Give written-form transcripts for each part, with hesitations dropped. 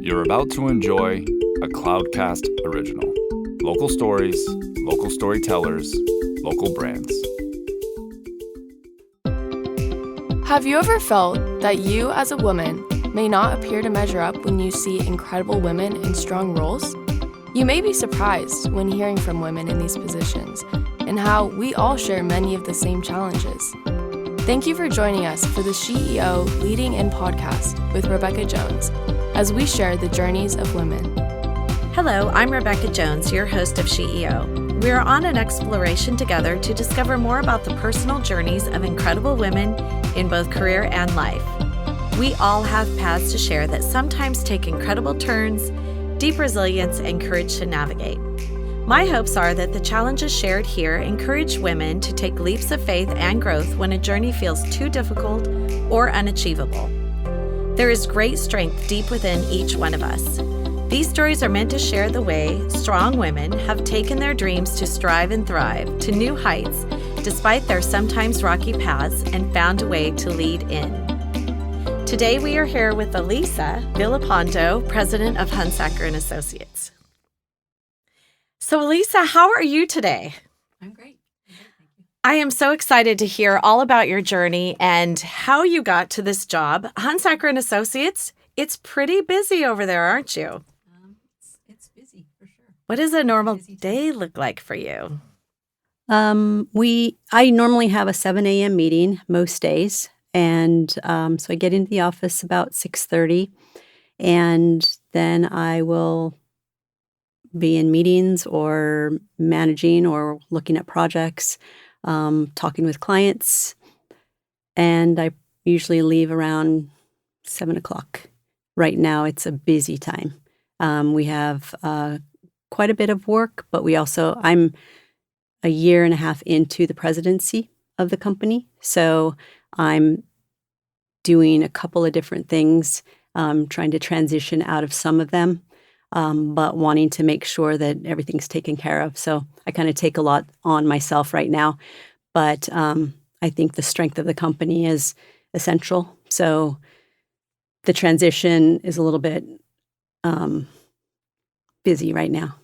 You're about to enjoy a Cloudcast original. Local stories, local storytellers, local brands. Have you ever felt that you as a woman may not appear to measure up when you see incredible women in strong roles? You may be surprised when hearing from women in these positions and how we all share many of the same challenges. Thank you for joining us for the CEO Leading In podcast with Rebecca Jones as we share the journeys of women. Hello, I'm Rebecca Jones, your host of CEO. We are on an exploration together to discover more about the personal journeys of incredible women in both career and life. We all have paths to share that sometimes take incredible turns, deep resilience, and courage to navigate. My hopes are that the challenges shared here encourage women to take leaps of faith and growth when a journey feels too difficult or unachievable. There is great strength deep within each one of us. These stories are meant to share the way strong women have taken their dreams to strive and thrive to new heights despite their sometimes rocky paths and found a way to lead in. Today we are here with Alisa Vialpando, President of Hunsaker Associates. So Alisa, how are you today? I'm great. Thank you. I am so excited to hear all about your journey and how you got to this job. Hunsaker Associates, it's pretty busy over there, aren't you? It's busy for sure. What does a normal day look like for you? I normally have a 7 a.m. meeting most days, and so I get into the office about 6:30, and then I will be in meetings or managing or looking at projects, talking with clients, and I usually leave around 7 o'clock. Right now, it's a busy time. We have quite a bit of work, but I'm a year and a half into the presidency of the company, so I'm doing a couple of different things, trying to transition out of some of them, but wanting to make sure that everything's taken care of. So I kind of take a lot on myself right now, but I think the strength of the company is essential. So the transition is a little bit busy right now.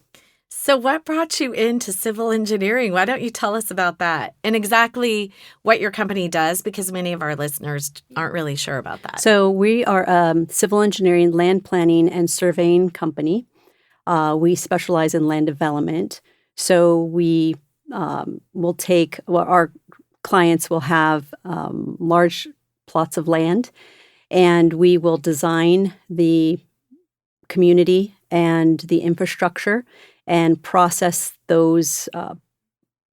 So what brought you into civil engineering? Why don't you tell us about that and exactly what your company does, because many of our listeners aren't really sure about that. So we are a civil engineering, land planning, and surveying company. We specialize in land development. So we our clients will have large plots of land, and we will design the community and the infrastructure and process those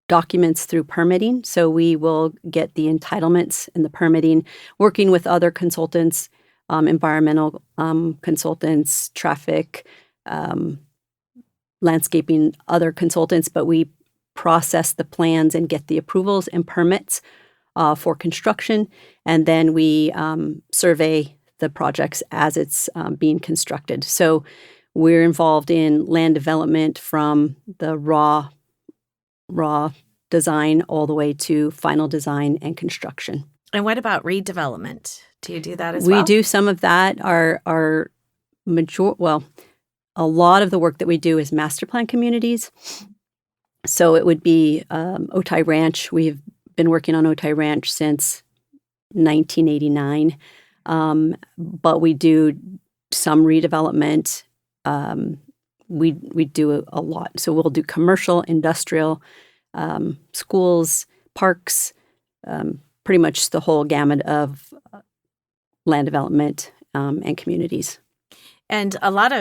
documents through permitting. So we will get the entitlements and the permitting, working with other consultants, environmental consultants, traffic, landscaping, other consultants, but we process the plans and get the approvals and permits for construction, and then we survey the projects as it's being constructed. So we're involved in land development from the raw design all the way to final design and construction. And what about redevelopment? Do you do that as well? We do some of that. A lot of the work that we do is master plan communities. So it would be Otay Ranch. We've been working on Otay Ranch since 1989, but we do some redevelopment. We do a lot. So we'll do commercial, industrial, schools, parks, pretty much the whole gamut of land development and communities. And a lot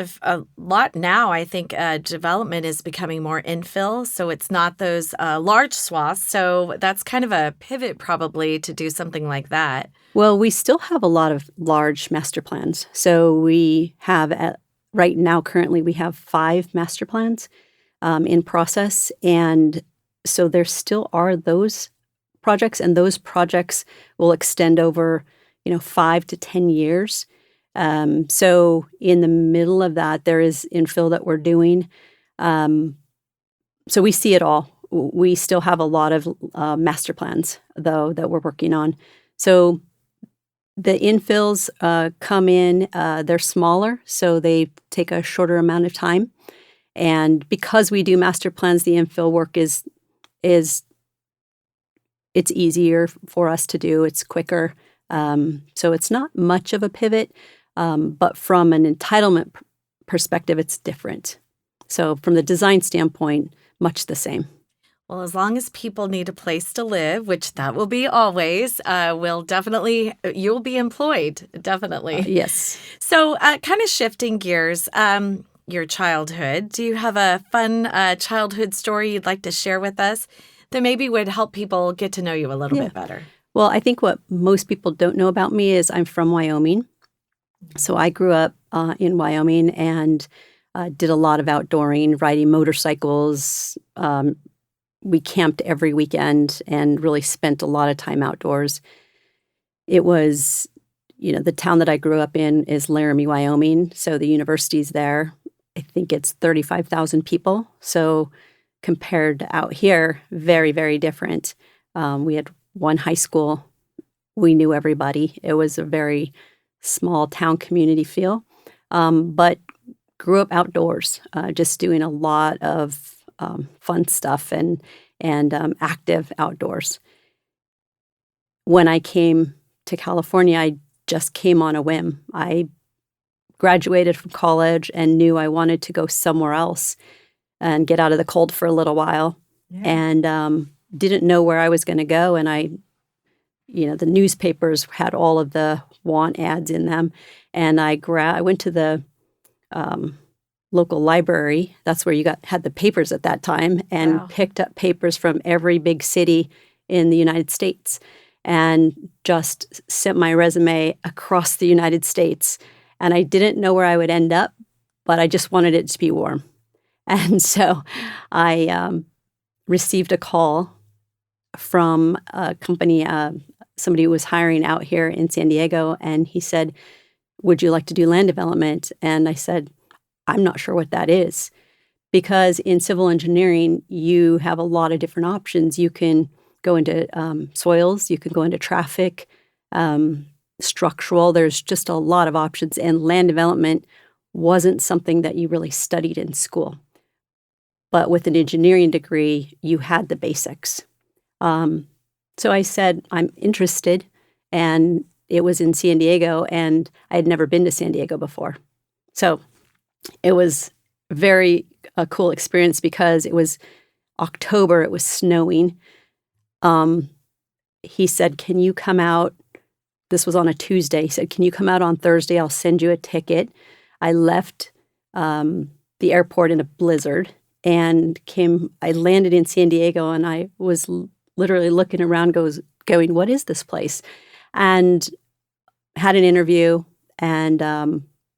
now, I think development is becoming more infill, so it's not those large swaths. So that's kind of a pivot probably to do something like that. Well, we still have a lot of large master plans. So we have right now, currently, we have 5 master plans in process. And so there still are those projects, and those projects will extend over, 5 to 10 years. So in the middle of that, there is infill that we're doing. So we see it all. We still have a lot of master plans, though, that we're working on. So The infills come in, they're smaller, so they take a shorter amount of time. And because we do master plans, the infill work is it's easier for us to do. It's quicker. So it's not much of a pivot, but from an entitlement perspective, it's different. So from the design standpoint, much the same. Well, as long as people need a place to live, which that will be always, you'll be employed, definitely. Yes. So kind of shifting gears, your childhood. Do you have a fun childhood story you'd like to share with us that maybe would help people get to know you a little bit better? Well, I think what most people don't know about me is I'm from Wyoming. So I grew up in Wyoming and did a lot of outdooring, riding motorcycles. We camped every weekend and really spent a lot of time outdoors. It was, the town that I grew up in is Laramie, Wyoming. So the university's there. I think it's 35,000 people. So compared to out here, very, very different. We had one high school. We knew everybody. It was a very small town community feel, but grew up outdoors, just doing a lot of fun stuff and active outdoors. When I came to California, I just came on a whim. I graduated from college and knew I wanted to go somewhere else and get out of the cold for a little while, and didn't know where I was going to go. And the newspapers had all of the want ads in them, and I went to the local library. That's where you had the papers at that time, and picked up papers from every big city in the United States, and just sent my resume across the United States. And I didn't know where I would end up, but I just wanted it to be warm. And so I received a call from a company, somebody who was hiring out here in San Diego, and he said, "Would you like to do land development?" And I said, "I'm not sure what that is." Because in civil engineering, you have a lot of different options. You can go into soils, you can go into traffic, structural. There's just a lot of options. And land development wasn't something that you really studied in school. But with an engineering degree, you had the basics. So I said, I'm interested. And it was in San Diego, and I had never been to San Diego before. So it was very a cool experience because it was October, it was snowing. He said, "Can you come out?" This was on a Tuesday. He said, "Can you come out on Thursday? I'll send you a ticket." I left the airport in a blizzard and I landed in San Diego, and I was literally looking around going, what is this place? And had an interview and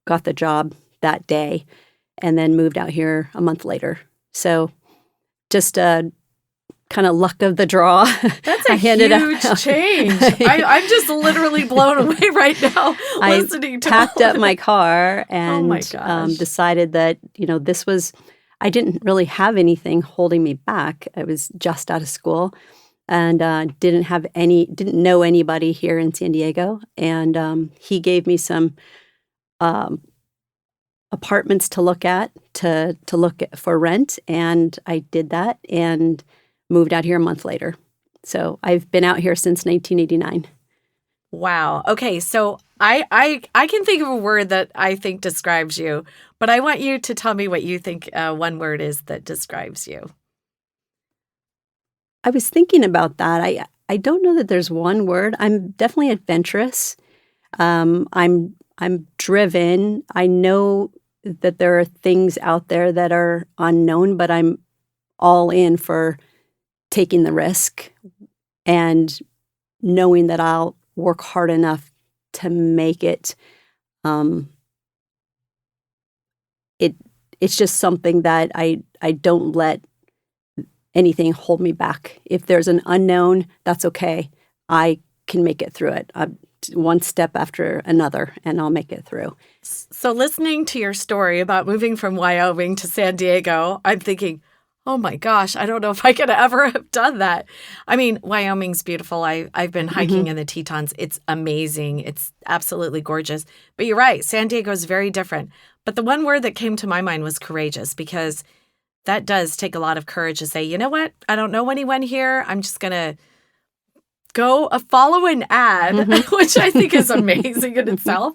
got the job that day, and then moved out here a month later. So just kind of luck of the draw. That's a huge change. I'm just literally blown away right now listening to I packed up my car and oh my gosh. Decided that, this was, I didn't really have anything holding me back. I was just out of school and didn't know anybody here in San Diego. And he gave me some apartments to look at, to look for rent. And I did that and moved out here a month later. So I've been out here since 1989. Wow. Okay. So I can think of a word that I think describes you, but I want you to tell me what you think one word is that describes you. I was thinking about that. I don't know that there's one word. I'm definitely adventurous. I'm driven. I know that there are things out there that are unknown, but I'm all in for taking the risk and knowing that I'll work hard enough to make it. It's just something that I don't let anything hold me back. If there's an unknown, that's okay. I can make it through it. One step after another, and I'll make it through. So listening to your story about moving from Wyoming to San Diego, I'm thinking, Oh my gosh, I don't know if I could ever have done that. I mean, Wyoming's beautiful. I've been hiking in the Tetons. It's amazing. It's absolutely gorgeous. But you're right, San Diego's very different. But the one word that came to my mind was courageous, because that does take a lot of courage to say, you know what? I don't know anyone here. I'm just going to go follow an ad, which I think is amazing in itself.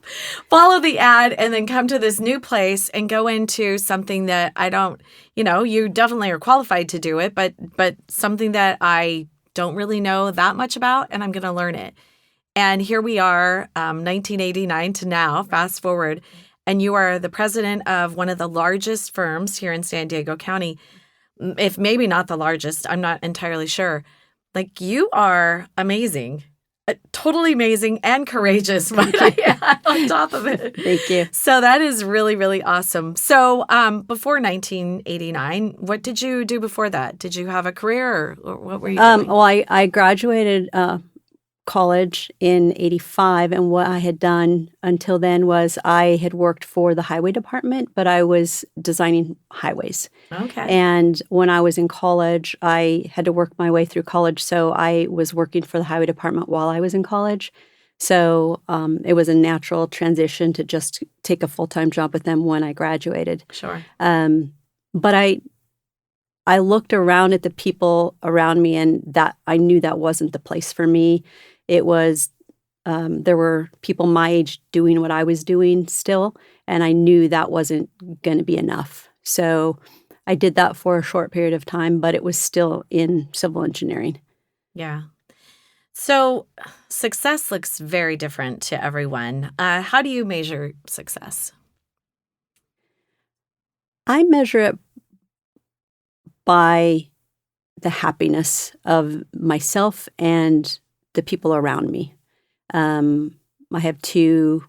Follow the ad and then come to this new place and go into something that I don't, you definitely are qualified to do it, but something that I don't really know that much about, and I'm going to learn it. And here we are, 1989 to now, fast forward, and you are the president of one of the largest firms here in San Diego County, if maybe not the largest, I'm not entirely sure. Like, you are amazing, totally amazing and courageous, might I add, on top of it. Thank you. So that is really, really awesome. So before 1989, what did you do before that? Did you have a career, or what were you doing? Well, I graduated college in 85, and what I had done until then was I had worked for the highway department, but I was designing highways. Okay. And when I was in college, I had to work my way through college, so I was working for the highway department while I was in college. So it was a natural transition to just take a full-time job with them when I graduated. Sure. But I looked around at the people around me, and that I knew that wasn't the place for me. It was, there were people my age doing what I was doing still, and I knew that wasn't going to be enough. So I did that for a short period of time, but it was still in civil engineering. Yeah. So success looks very different to everyone. How do you measure success? I measure it by the happiness of myself and the people around me. I have 2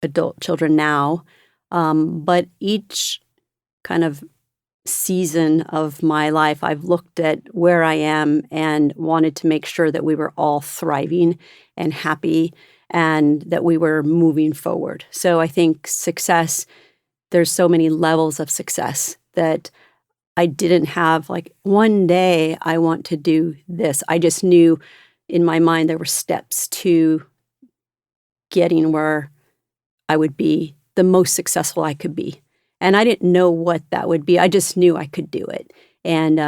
adult children now, but each kind of season of my life, I've looked at where I am and wanted to make sure that we were all thriving and happy and that we were moving forward. So I think success, there's so many levels of success that I didn't have like one day I want to do this. I just knew in my mind there were steps to getting where I would be the most successful I could be. And I didn't know what that would be. I just knew I could do it. And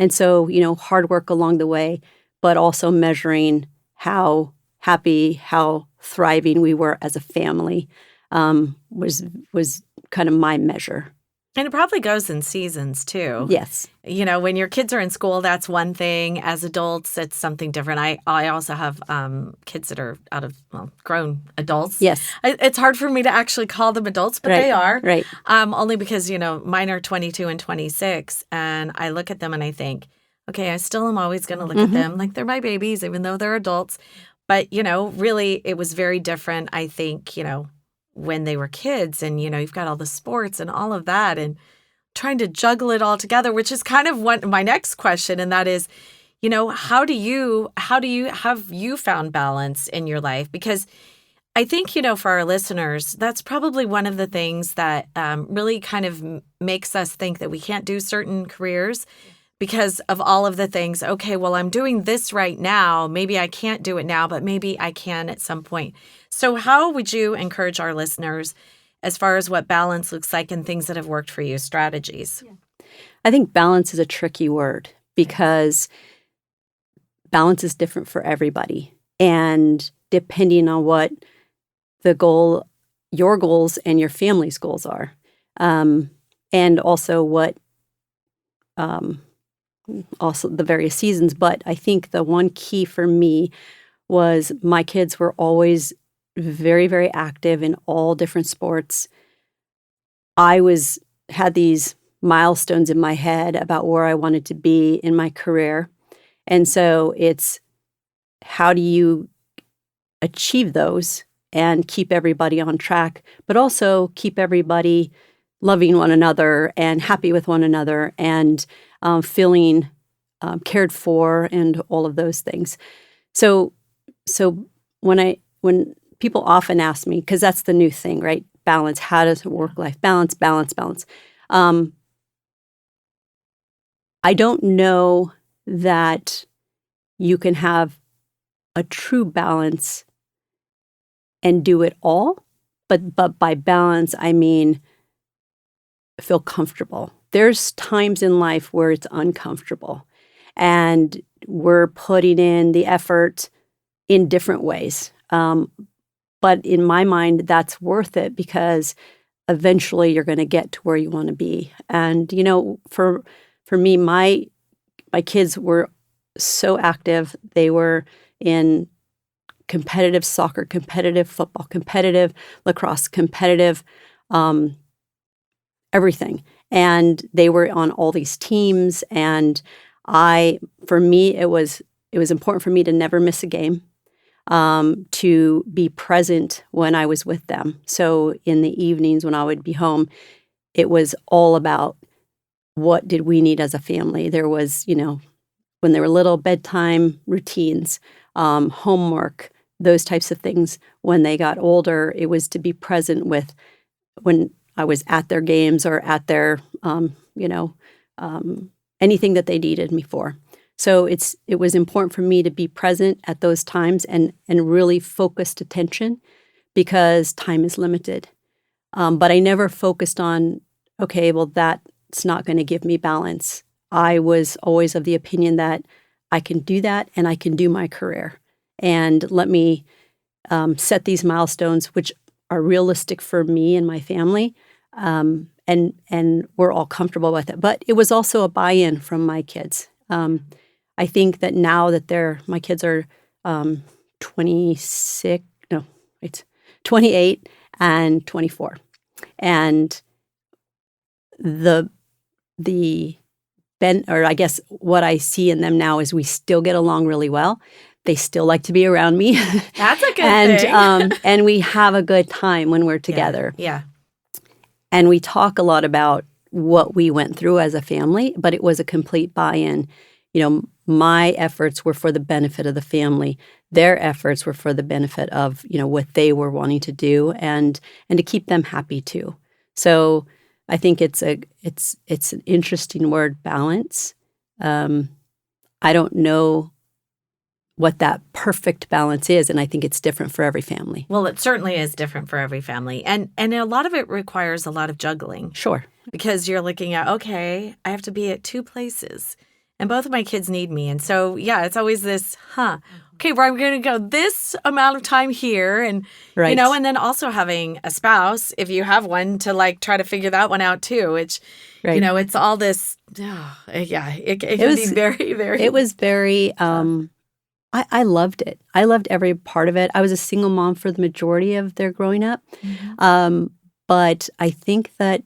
so, hard work along the way, but also measuring how happy, how thriving we were as a family was kind of my measure. And it probably goes in seasons, too. Yes. When your kids are in school, that's one thing. As adults, it's something different. I also have kids that are grown adults. Yes. It's hard for me to actually call them adults, but Right. they are. Right. Only because, mine are 22 and 26, and I look at them and I think, okay, I still am always going to look at them like they're my babies, even though they're adults. But, really, it was very different, I think, when they were kids, and you've got all the sports and all of that, and trying to juggle it all together, which is kind of what my next question, and that is, how have you found balance in your life? Because I think, for our listeners, that's probably one of the things that really kind of makes us think that we can't do certain careers because of all of the things. Okay, well, I'm doing this right now. Maybe I can't do it now, but maybe I can at some point. So how would you encourage our listeners as far as what balance looks like and things that have worked for you, strategies? Yeah. I think balance is a tricky word because balance is different for everybody. And depending on what your goals and your family's goals are, and also what also the various seasons. But I think the one key for me was my kids were always very, very active in all different sports. I had these milestones in my head about where I wanted to be in my career. And so it's how do you achieve those and keep everybody on track, but also keep everybody loving one another and happy with one another and feeling cared for and all of those things. So when people often ask me, because that's the new thing, right? Balance. How does work-life balance? I I don't know that you can have a true balance and do it all. But by balance, I mean feel comfortable. There's times in life where it's uncomfortable, and we're putting in the effort in different ways. But in my mind, that's worth it because eventually you're going to get to where you want to be. And, for me, my kids were so active. They were in competitive soccer, competitive football, competitive lacrosse, competitive everything. And they were on all these teams. And for me, it was important for me to never miss a game, to be present when I was with them. So in the evenings when I would be home, it was all about what did we need as a family. There was, when they were little, bedtime routines, homework, those types of things. When they got older, it was to be present with when I was at their games or at their, anything that they needed me for. So it was important for me to be present at those times and really focused attention because time is limited. But I never focused on, okay, well, that's not going to give me balance. I was always of the opinion that I can do that and I can do my career. And let me set these milestones, which are realistic for me and my family, and we're all comfortable with it. But it was also a buy-in from my kids. I think that now that my kids are 28 and 24. And I guess what I see in them now is we still get along really well. They still like to be around me. That's a good thing. And we have a good time when we're together. Yeah. And we talk a lot about what we went through as a family, but it was a complete buy-in. My efforts were for the benefit of the family. Their efforts were for the benefit of, what they were wanting to do and to keep them happy too. So I think it's an interesting word, balance. I don't know what that perfect balance is, and I think it's different for every family. Well, it certainly is different for every family. And a lot of it requires a lot of juggling. Sure. Because you're looking at, okay, I have to be at two places. And both of my kids need me. And so, yeah, it's always this, okay, well, I'm going to go this amount of time here. And, right. And then also having a spouse, if you have one, to try to figure that one out too, which, right. It's all this, it can be very, very. It was very, I loved it. I loved every part of it. I was a single mom for the majority of their growing up. Mm-hmm. But I think that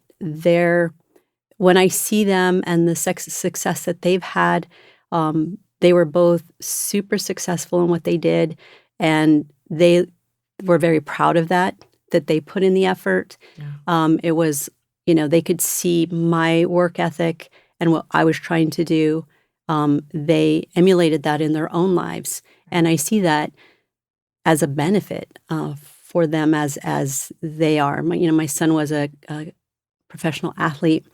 when I see them and the success that they've had, they were both super successful in what they did, and they were very proud of that they put in the effort. Yeah. It was, they could see my work ethic and what I was trying to do. They emulated that in their own lives, and I see that as a benefit for them as they are. My son was a professional athlete.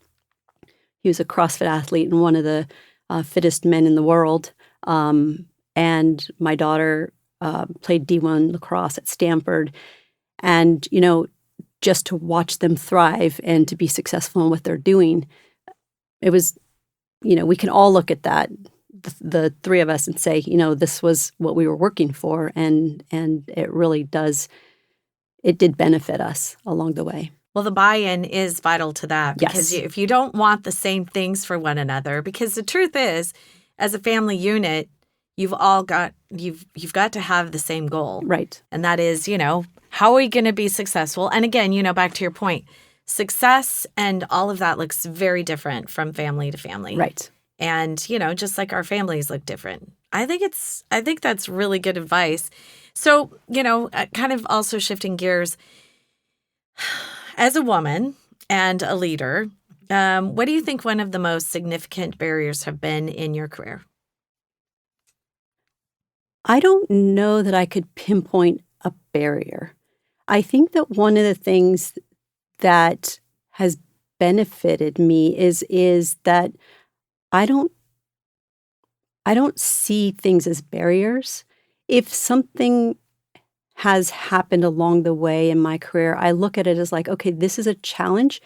He was a CrossFit athlete and one of the fittest men in the world. And my daughter played D1 lacrosse at Stanford. And, just to watch them thrive and to be successful in what they're doing, it was, we can all look at that, the three of us, and say, this was what we were working for. And it really it did benefit us along the way. Well, the buy-in is vital to that because yes. If you don't want the same things for one another, because the truth is, as a family unit, you've got to have the same goal. Right. And that is, how are we going to be successful? And again, back to your point, success and all of that looks very different from family to family. Right. And, just like our families look different. I think that's really good advice. So, kind of also shifting gears, as a woman and a leader, what do you think one of the most significant barriers have been in your career? I don't know that I could pinpoint a barrier. I think that one of the things that has benefited me is that I don't I don't see things as barriers. If something has happened along the way in my career, I look at it as like, okay, this is a challenge,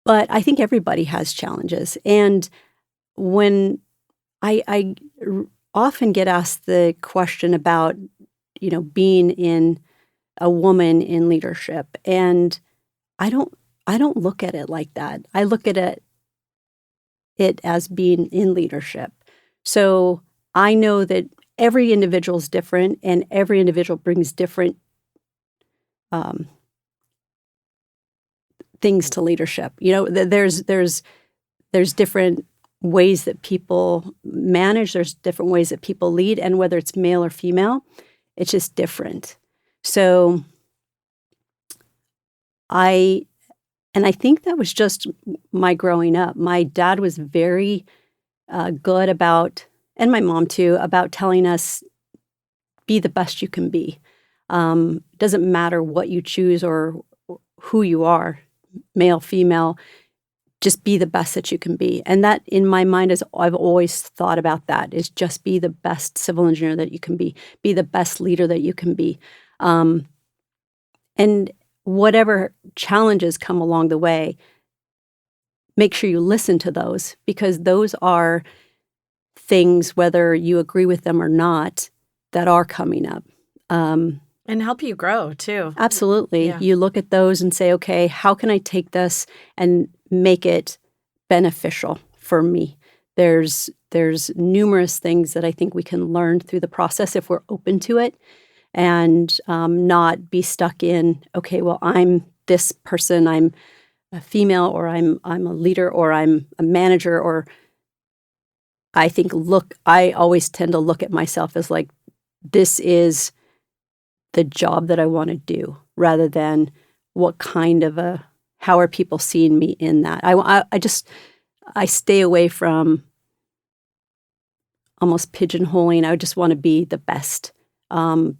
but I think everybody has challenges. And when I often get asked the question about, being in a woman in leadership, and I don't look at it like that. I look at it as being in leadership. So I know that every individual is different, and every individual brings different things to leadership. There's different ways that people manage. There's different ways that people lead, and whether it's male or female, it's just different. So I think that was just my growing up. My dad was very good about, and my mom too, about telling us, be the best you can be. Doesn't matter what you choose or who you are, male, female, just be the best that you can be. And that, in my mind, is I've always thought about that, is just be the best civil engineer that you can be the best leader that you can be. And whatever challenges come along the way, make sure you listen to those, because those are things, whether you agree with them or not, that are coming up. And help you grow, too. Absolutely. Yeah. You look at those and say, okay, how can I take this and make it beneficial for me? There's numerous things that I think we can learn through the process if we're open to it, and not be stuck in, okay, well, I'm this person, I'm a female, or I'm a leader, or I'm a manager, or I always tend to look at myself as like, this is the job that I want to do, rather than what kind of how are people seeing me in that. I stay away from almost pigeonholing. I just want to be the best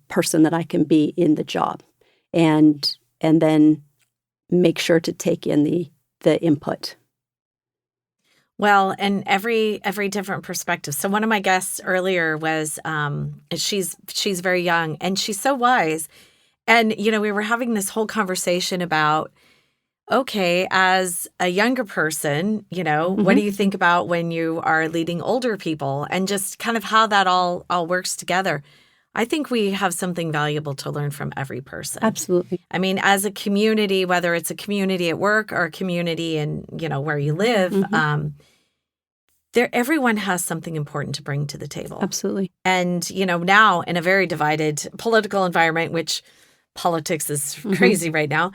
person that I can be in the job, and then make sure to take in the input. Well, and every different perspective. So one of my guests earlier was, she's very young and she's so wise. And, we were having this whole conversation about, okay, as a younger person, what do you think about when you are leading older people, and just kind of how that all works together? I think we have something valuable to learn from every person. Absolutely. I mean, as a community, whether it's a community at work or a community in, where you live, everyone has something important to bring to the table. Absolutely. And, now in a very divided political environment, which politics is crazy right now,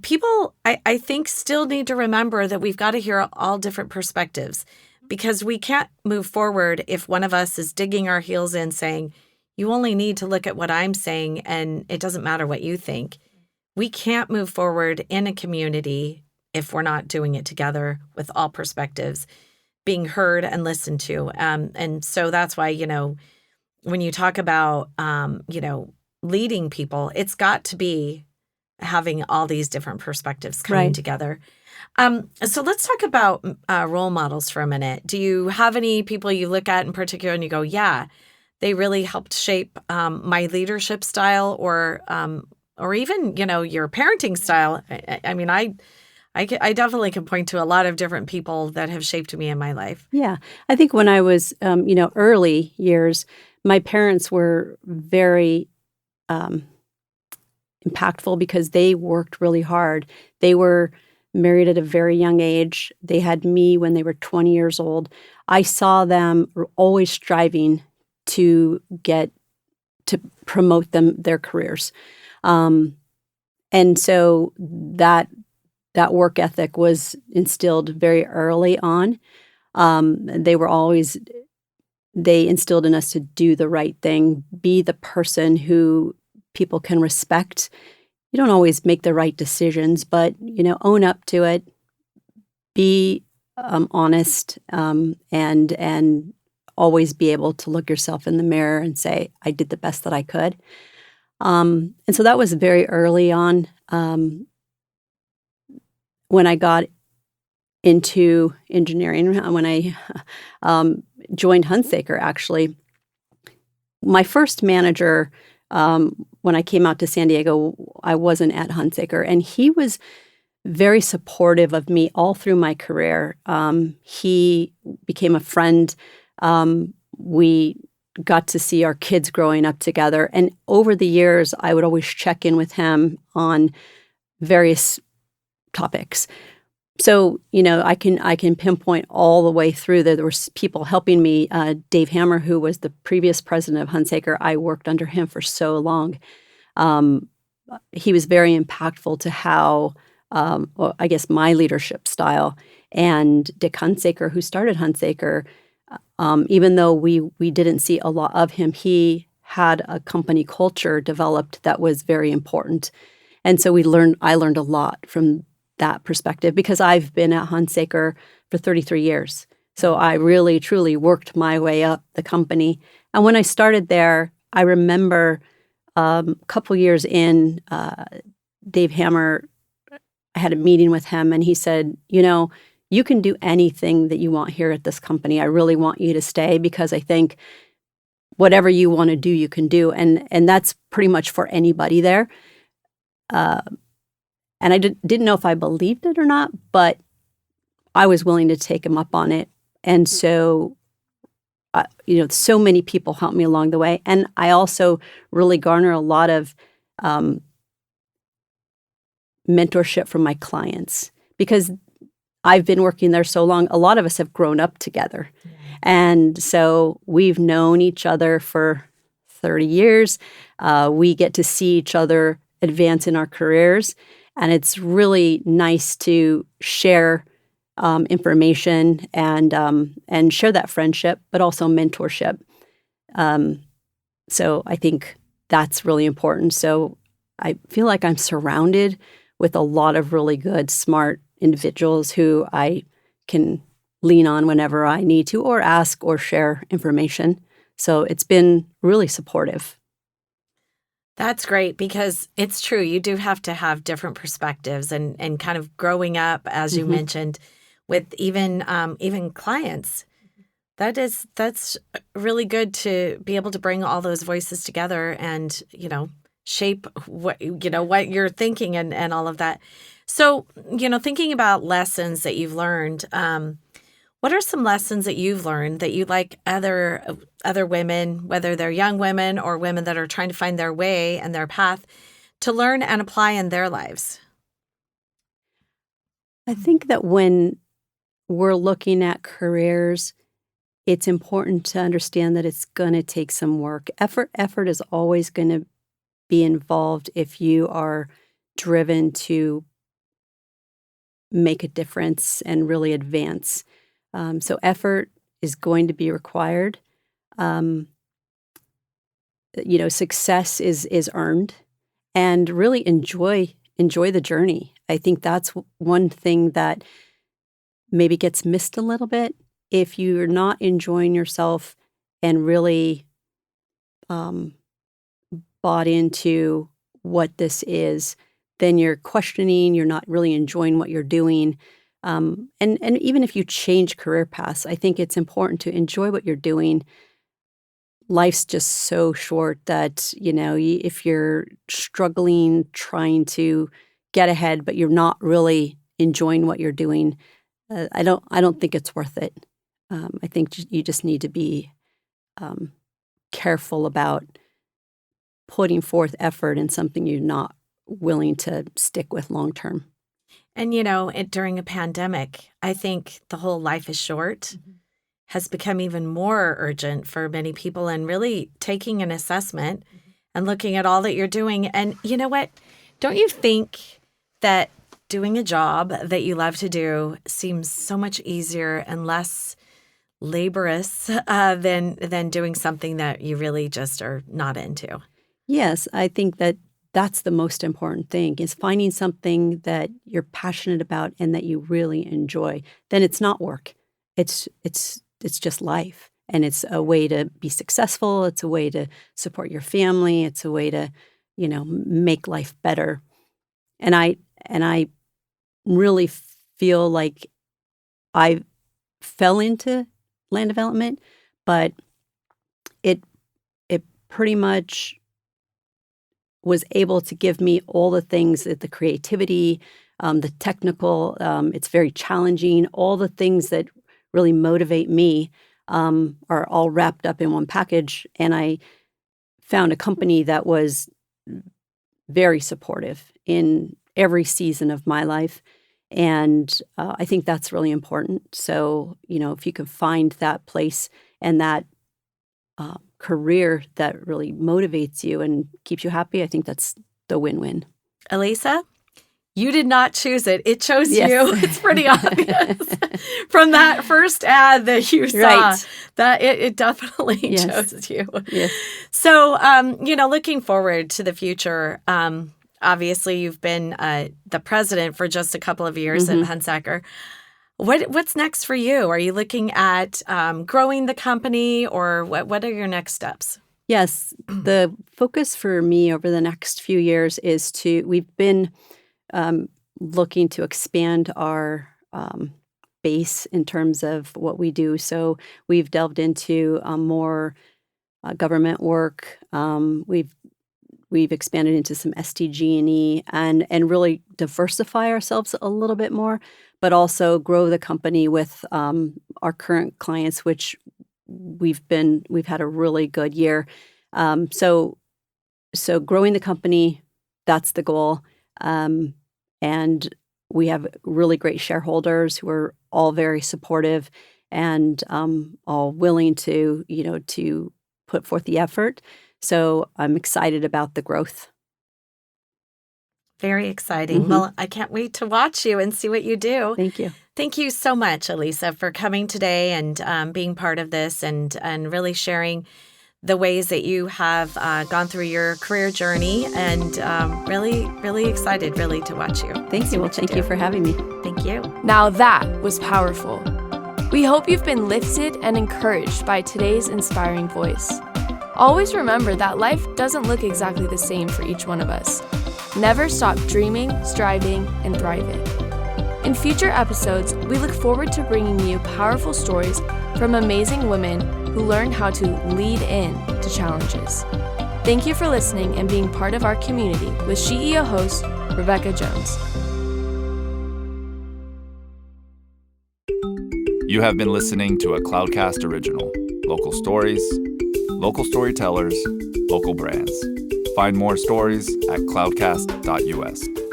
people, I think, still need to remember that we've got to hear all different perspectives, because we can't move forward if one of us is digging our heels in saying, you only need to look at what I'm saying and it doesn't matter what you think. We can't move forward in a community if we're not doing it together with all perspectives being heard and listened to. And so that's why, when you talk about, leading people, it's got to be having all these different perspectives coming together. So let's talk about role models for a minute. Do you have any people you look at in particular and you go, yeah, they really helped shape my leadership style, or even, your parenting style? I mean, I definitely can point to a lot of different people that have shaped me in my life. Yeah. I think when I was, early years, my parents were very impactful because they worked really hard. They were married at a very young age. They had me when they were 20 years old. I saw them always striving to promote their careers. And so that work ethic was instilled very early on. They instilled in us to do the right thing, be the person who people can respect. You don't always make the right decisions, but, own up to it, be honest, and always be able to look yourself in the mirror and say, I did the best that I could. And so that was very early on. When I got into engineering. When I joined Hunsaker, actually, my first manager, when I came out to San Diego, I wasn't at Hunsaker, and he was very supportive of me all through my career. He became a friend. We got to see our kids growing up together. And over the years, I would always check in with him on various topics. So, I can pinpoint all the way through that there were people helping me. Dave Hammer, who was the previous president of Hunsaker, I worked under him for so long. He was very impactful to how, I guess, my leadership style. And Dick Hunsaker, who started Hunsaker, even though we didn't see a lot of him, he had a company culture developed that was very important. And so I learned a lot from that perspective because I've been at Hunsaker for 33 years. So I really, truly worked my way up the company. And when I started there, I remember a couple years in, Dave Hammer, I had a meeting with him and he said, you can do anything that you want here at this company. I really want you to stay because I think whatever you want to do, you can do. And that's pretty much for anybody there. And I didn't know if I believed it or not, but I was willing to take him up on it. And so, so many people helped me along the way. And I also really garner a lot of mentorship from my clients because I've been working there so long. A lot of us have grown up together. Yeah. And so we've known each other for 30 years. We get to see each other advance in our careers. And it's really nice to share information and share that friendship, but also mentorship. So I think that's really important. So I feel like I'm surrounded with a lot of really good, smart individuals who I can lean on whenever I need to or ask or share information. So it's been really supportive. That's great because it's true. You do have to have different perspectives and kind of growing up, as you mentioned, with even clients. That's really good to be able to bring all those voices together and, shape what you're thinking and all of that. So, thinking about lessons that you've learned, what are some lessons that you've learned that you'd like other women, whether they're young women or women that are trying to find their way and their path, to learn and apply in their lives? I think that when we're looking at careers, it's important to understand that it's going to take some work. Effort is always going to be involved if you are driven to make a difference and really advance. So effort is going to be required. Success is earned, and really enjoy the journey. I think that's one thing that maybe gets missed a little bit. If you're not enjoying yourself and really bought into what this is, then you're questioning, you're not really enjoying what you're doing. And even if you change career paths, I think it's important to enjoy what you're doing. Life's just so short that, if you're struggling, trying to get ahead, but you're not really enjoying what you're doing, I don't think it's worth it. I think you just need to be careful about putting forth effort in something you're not willing to stick with long term. And, during a pandemic, I think the whole life is short has become even more urgent for many people, and really taking an assessment and looking at all that you're doing. And you know what? Don't you think that doing a job that you love to do seems so much easier and less laborious than doing something that you really just are not into? Yes, I think that's the most important thing, is finding something that you're passionate about and that you really enjoy. Then it's not work. It's just life. And it's a way to be successful. It's a way to support your family. It's a way to, make life better. And I really feel like I fell into land development, but it pretty much was able to give me all the things that the creativity, the technical, it's very challenging, all the things that really motivate me are all wrapped up in one package. And I found a company that was very supportive in every season of my life. And I think that's really important. So, if you can find that place and that career that really motivates you and keeps you happy, I think that's the win-win. Alisa, you did not choose it. It chose Yes. you. It's pretty obvious from that first ad that you saw Right. that it definitely Yes. chose you. Yes. So, looking forward to the future, obviously you've been the president for just a couple of years at Hunsaker. What's next for you? Are you looking at growing the company, or what are your next steps? Yes. The focus for me over the next few years is we've been looking to expand our base in terms of what we do. So we've delved into more government work. We've expanded into some SDG&E and really diversify ourselves a little bit more, but also grow the company with our current clients, which we've had a really good year. So growing the company, that's the goal. And we have really great shareholders who are all very supportive and all willing to put forth the effort. So I'm excited about the growth. Very exciting. Well, I can't wait to watch you and see what you do. Thank you. Thank you so much, Alisa, for coming today and being part of this and really sharing the ways that you have gone through your career journey, and really, really excited really to watch you. Thank you. Well, thank you for having me. Thank you. Now that was powerful. We hope you've been lifted and encouraged by today's inspiring voice. Always remember that life doesn't look exactly the same for each one of us. Never stop dreaming, striving, and thriving. In future episodes, we look forward to bringing you powerful stories from amazing women who learned how to lead in to challenges. Thank you for listening and being part of our community with CEO host Rebecca Jones. You have been listening to a Cloudcast original. Local stories, local storytellers, local brands. Find more stories at cloudcast.us.